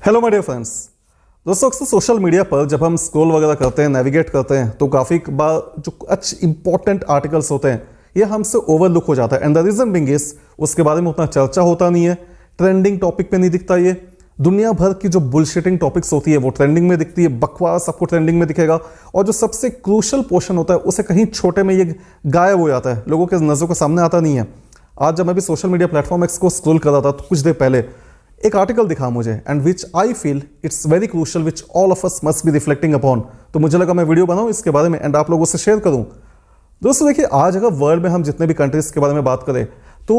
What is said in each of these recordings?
Hello my dear friends. दोस्तों, अक्सर social media पर जब हम स्क्रॉल वगैरह करते हैं, नेविगेट करते हैं, तो काफ़ी बार जो अच्छे इंपॉर्टेंट आर्टिकल्स होते हैं ये हमसे ओवरलुक हो जाता है। And the reason being is उसके बारे में उतना चर्चा होता नहीं है, ट्रेंडिंग टॉपिक पे नहीं दिखता। ये दुनिया भर की जो बुलशिटिंग टॉपिक्स होती है वो ट्रेंडिंग में दिखती है, बकवास आपको ट्रेंडिंग में दिखेगा, और जो सबसे क्रूशल पोर्शन होता है उसे कहीं छोटे में ये गायब हो जाता है, लोगों के नज़रों के सामने आता नहीं है। आज जब मैं भी सोशल मीडिया प्लेटफॉर्म एक्स को स्क्रॉल कर रहा था तो कुछ देर पहले एक आर्टिकल दिखा मुझे, and which I feel it's very crucial, which all of us must be reflecting upon. तो मुझे लगा मैं वीडियो बनाऊं इसके बारे में एंड आप लोगों से शेयर करूं। दोस्तों देखिए, आज अगर वर्ल्ड में हम जितने भी कंट्रीज के बारे में बात करें तो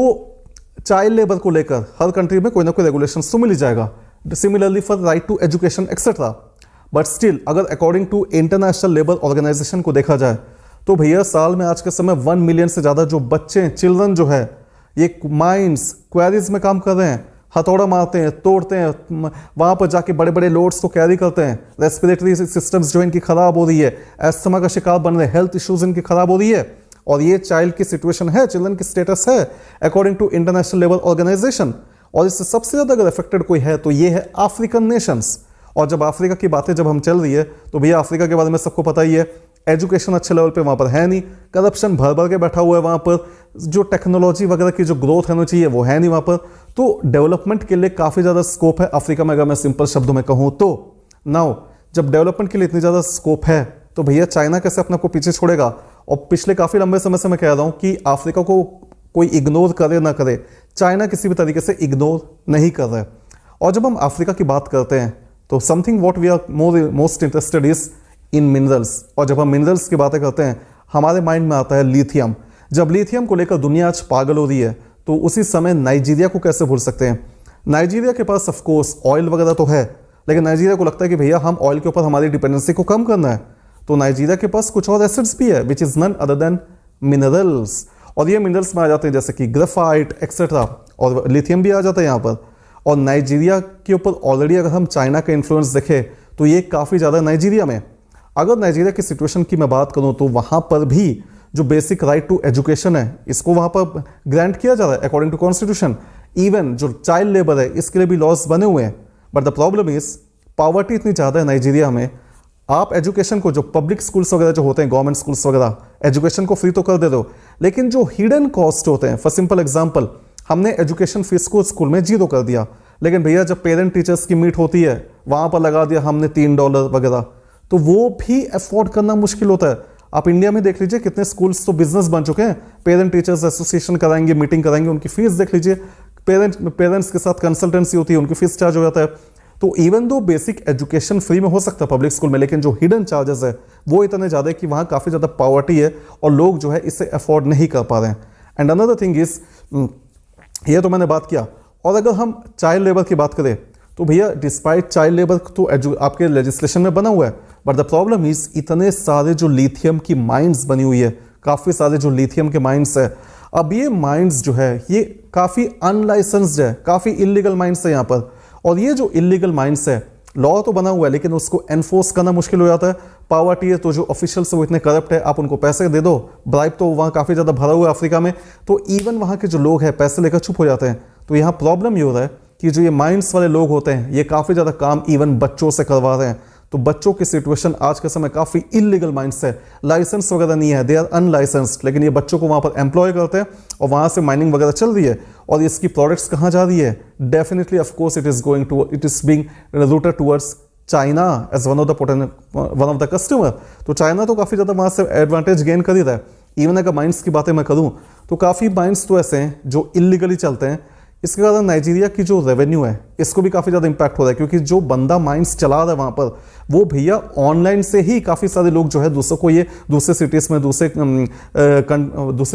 चाइल्ड लेबर को लेकर हर कंट्री में कोई ना कोई रेगुलेशन तो मिल ही जाएगा, similarly for right to education etcetera. But still अगर according to international labour organisation को देखा जाए तो भैया साल में आज के समय 1 मिलियन से ज़्यादा जो बच्चे चिल्ड्रन जो है ये माइंस क्वेरीज में काम कर रहे हैं, हथौड़ा मारते हैं, तोड़ते हैं, वहाँ पर जाके बड़े बड़े लोड्स को कैरी करते हैं। रेस्पिरेटरी सिस्टम्स जो इनकी खराब हो रही है, एस्थमा का शिकार बन रहे हैं, हेल्थ इश्यूज इनकी खराब हो रही है, और ये चाइल्ड की सिचुएशन है, चिल्ड्रन की स्टेटस है according to international labour Organization. और इससे सबसे ज़्यादा अगर अफेक्टेड कोई है तो ये है अफ्रीकन नेशंस। और जब अफ्रीका की बातें जब हम चल रही है तो भैया अफ्रीका के बारे में सबको पता ही है, एजुकेशन अच्छे लेवल पे वहाँ पर है नहीं, करप्शन भर भर के बैठा हुआ है वहाँ पर, जो टेक्नोलॉजी वगैरह की जो ग्रोथ होनी चाहिए वो है नहीं वहाँ पर। तो डेवलपमेंट के लिए काफ़ी ज़्यादा स्कोप है अफ्रीका में, अगर मैं सिंपल शब्दों में कहूँ तो। नाउ जब डेवलपमेंट के लिए इतनी ज़्यादा स्कोप है तो भैया चाइना कैसे अपने को पीछे छोड़ेगा। और पिछले काफ़ी लंबे समय से मैं कह रहा हूँ कि अफ्रीका को कोई इग्नोर करे ना करे, चाइना किसी भी तरीके से इग्नोर नहीं कर रहा है। और जब हम अफ्रीका की बात करते हैं तो something what we are most interested is in minerals. और जब हम मिनरल्स की बातें करते हैं हमारे माइंड में आता है लिथियम। जब लिथियम को लेकर दुनिया आज पागल हो रही है तो उसी समय नाइजीरिया को कैसे भूल सकते हैं। नाइजीरिया के पास ऑफ कोर्स ऑयल वगैरह तो है, लेकिन नाइजीरिया को लगता है कि भैया हम ऑयल के ऊपर हमारी डिपेंडेंसी को कम करना है, तो नाइजीरिया के पास कुछ और एसेट्स भी है which is none other than minerals. और ये मिनरल्स में आ जाते हैं जैसे कि ग्रेफाइट एक्सेट्रा, और लिथियम भी आ जाता है यहाँ पर। और नाइजीरिया के ऊपर ऑलरेडी अगर हम चाइना का इन्फ्लुएंस देखें तो ये काफ़ी ज़्यादा नाइजीरिया में। अगर नाइजीरिया की सिचुएशन की मैं बात करूँ तो वहाँ पर भी जो बेसिक राइट टू एजुकेशन है इसको वहाँ पर ग्रांट किया जा रहा है अकॉर्डिंग टू कॉन्स्टिट्यूशन। इवन जो चाइल्ड लेबर है इसके लिए भी लॉस बने हुए हैं। But the problem is poverty इतनी ज़्यादा है नाइजीरिया में, आप एजुकेशन को जो पब्लिक स्कूल्स वगैरह जो होते हैं, गवर्नमेंट स्कूल्स वगैरह, एजुकेशन को फ्री तो कर दे दो, लेकिन जो हिडन कॉस्ट होते हैं, फॉर सिंपल एग्जांपल हमने एजुकेशन फीस को स्कूल में 0 कर दिया, लेकिन भैया जब पेरेंट टीचर्स की मीट होती है वहाँ पर लगा दिया हमने $3 वगैरह, तो वो भी अफोर्ड करना मुश्किल होता है। आप इंडिया में देख लीजिए कितने स्कूल्स तो बिजनेस बन चुके हैं, पेरेंट टीचर्स एसोसिएशन कराएंगे, मीटिंग कराएंगे, उनकी फीस देख लीजिए, पेरेंट्स के साथ कंसल्टेंसी होती है, उनकी फीस चार्ज हो जाता है। तो even though basic education free में हो सकता है पब्लिक स्कूल में, लेकिन जो हिडन चार्जेस है वो इतने ज़्यादा है कि वहाँ काफ़ी ज़्यादा पॉवर्टी है और लोग जो है इसे अफोर्ड नहीं कर पा रहे हैं। एंड अनदर थिंग इज, ये तो मैंने बात किया। और अगर हम चाइल्ड लेबर की बात करें तो भैया डिस्पाइट चाइल्ड लेबर तो आपके लेजिस्लेशन में बना हुआ है, बट द प्रॉब्लम इज इतने सारे जो लिथियम की माइंस बनी हुई है, काफ़ी सारे जो लिथियम के माइंस है, अब ये माइंस जो है ये काफ़ी अनलाइसेंस्ड है, काफ़ी इलीगल माइंस है यहाँ पर। और ये जो इलीगल माइंस है, लॉ तो बना हुआ है लेकिन उसको एनफोर्स करना मुश्किल हो जाता है। पॉवर्टी है तो जो ऑफिशियल्स है वो इतने करप्ट है, आप उनको पैसे दे दो, ब्राइब तो वहाँ काफ़ी ज़्यादा भरा हुआ है अफ्रीका में, तो इवन वहाँ के जो लोग हैं पैसे लेकर चुप हो जाते हैं। तो यहाँ प्रॉब्लम ये हो रहा है कि जो ये माइंस वाले लोग होते हैं ये काफ़ी ज़्यादा काम इवन बच्चों से करवा रहे हैं। तो बच्चों की सिचुएशन आज के समय काफ़ी इलीगल माइंस है, लाइसेंस वगैरह नहीं है, दे आर अनलाइसेंस्ड, लेकिन ये बच्चों को वहाँ पर एम्प्लॉय करते हैं और वहाँ से माइनिंग वगैरह चल रही है। और इसकी प्रोडक्ट्स कहाँ जा रही है? Definitely of course it is being routed towards China as one of the customer. तो चाइना तो काफ़ी ज़्यादा वहाँ से एडवांटेज गेन कर ही रहा है। इवन अगर माइंस की बातें मैं करूँ तो काफ़ी माइंस तो ऐसे हैं जो इलीगली चलते हैं। इसके कारण नाइजीरिया की जो रेवेन्यू है इसको भी काफ़ी ज़्यादा इंपैक्ट हो रहा है, क्योंकि जो बंदा माइंस चला रहा है वहाँ पर वो भैया ऑनलाइन से ही काफ़ी सारे लोग जो है दूसरों को ये दूसरे सिटीज़ में दूसरे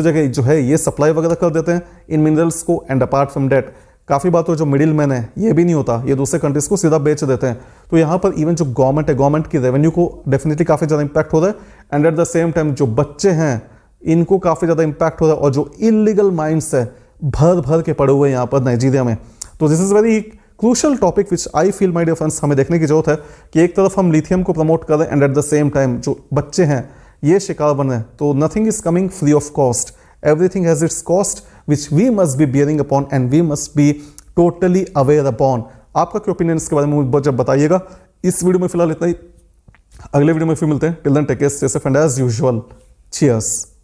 जगह जो है ये सप्लाई वगैरह कर देते हैं इन मिनरल्स को। एंड अपार्ट फ्रॉम डेट काफ़ी बात हो जो मिडिल मैन है ये भी नहीं होता, ये दूसरे कंट्रीज़ को सीधा बेच देते हैं। तो यहाँ पर इवन जो गवर्नमेंट है, गवर्नमेंट की रेवेन्यू को डेफिनेटली काफ़ी ज़्यादा इंपैक्ट हो रहा है। And at the same time जो बच्चे हैं इनको काफ़ी ज़्यादा इंपैक्ट हो रहा है, और जो इलीगल माइंस है भर भर के पड़े हुए हैं यहाँ पर नाइजीरिया में। तो this is very crucial topic which I feel my dear friends हमें देखने की जरूरत है कि एक तरफ हम लिथियम को प्रमोट कर रहे हैं and at the same time जो बच्चे हैं ये शिकार बन रहे हैं। तो nothing is coming free of cost, everything has its cost which we must be bearing upon and we must be totally aware upon. आपका क्या ओपिनियन इसके बारे में जब बताइएगा। इस वीडियो में फिलहाल इतना ही, अगले वीडियो में फिर मिलते हैं। Till then take care, stay safe and as usual, cheers.